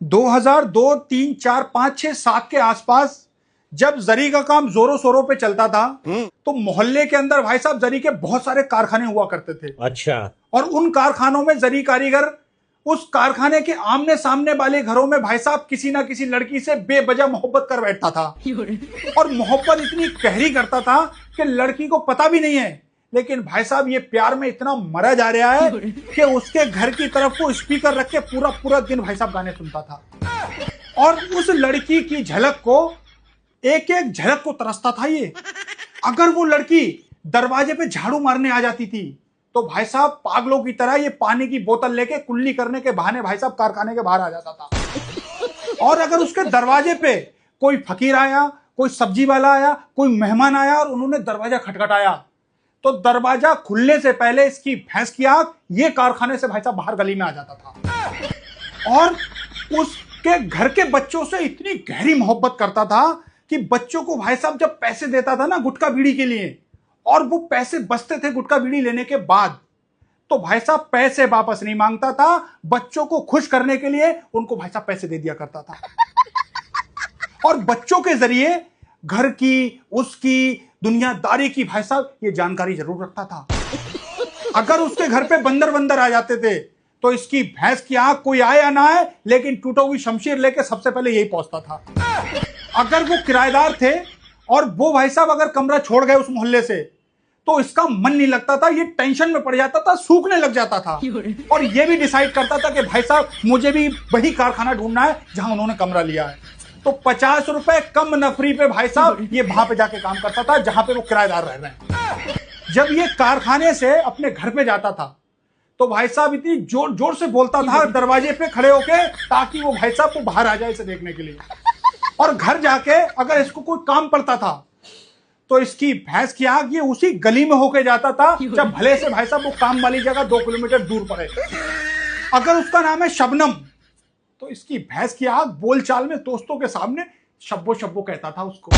2002, 3, 4, 5, 6, 7 के आसपास जब जरी का काम जोरों शोरों पे चलता था तो मोहल्ले के अंदर भाई साहब जरी के बहुत सारे कारखाने हुआ करते थे। अच्छा। और उन कारखानों में जरी कारीगर उस कारखाने के आमने सामने वाले घरों में भाई साहब किसी ना किसी लड़की से बेवजह मोहब्बत कर बैठता था और मोहब्बत इतनी गहरी करता था कि लड़की को पता भी नहीं है, लेकिन भाई साहब ये प्यार में इतना मरा जा रहा है कि उसके घर की तरफ को स्पीकर रख के पूरा पूरा दिन भाई साहब गाने सुनता था और उस लड़की की झलक को एक एक झलक को तरसता था ये। अगर वो लड़की दरवाजे पे झाड़ू मारने आ जाती थी तो भाई साहब पागलों की तरह ये पानी की बोतल लेके कुल्ली करने के बहाने भाई साहब कारखाने के बाहर आ जाता था। और अगर उसके दरवाजे पे कोई फकीर आया, कोई सब्जी वाला आया, कोई मेहमान आया और उन्होंने दरवाजा खटखटाया तो दरवाजा खुलने से पहले इसकी भैंस की आंख ये कारखाने से भाई साहब बाहर गली में आ जाता था और उसके घर के बच्चों से इतनी गहरी मोहब्बत करता था कि बच्चों को भाई साहब जब पैसे देता था ना गुटखा बीड़ी के लिए और वो पैसे बचते थे गुटखा बीड़ी लेने के बाद, तो भाई साहब पैसे वापस नहीं मांगता था, बच्चों को खुश करने के लिए उनको भाई साहब पैसे दे दिया करता था और बच्चों के जरिए घर की उसकी दुनियादारी की भाई साहब ये जानकारी जरूर रखता था। अगर उसके घर पे बंदर बंदर आ जाते थे तो इसकी भैंस की आंख कोई आए या ना आए लेकिन टूटा हुई शमशीर लेके सबसे पहले यही पहुंचता था। अगर वो किराएदार थे और वो भाई साहब अगर कमरा छोड़ गए उस मोहल्ले से तो इसका मन नहीं लगता था, ये टेंशन में पड़ जाता था, सूखने लग जाता था और ये भी डिसाइड करता था कि भाई साहब मुझे भी वही कारखाना ढूंढना है जहां उन्होंने कमरा लिया है। तो 50 रुपए कम नफरी पे भाई साहब ये वहां पे जाके काम करता था जहां पे वो किराएदार रह रहे हैं। जब ये कारखाने से अपने घर पे जाता था तो भाई साहब इतनी जोर जोर से बोलता था दरवाजे पे खड़े होके ताकि वो भाई साहब को बाहर आ जाए इसे देखने के लिए। और घर जाके अगर इसको कोई काम पड़ता था तो इसकी भैंस की आंख ये उसी गली में होके जाता था जब भले से भाई साहब वो काम वाली जगह 2 किलोमीटर दूर पड़े। अगर उसका नाम है शबनम तो इसकी भैंस की आंख बोलचाल में दोस्तों के सामने शब्बो शब्बो कहता था उसको।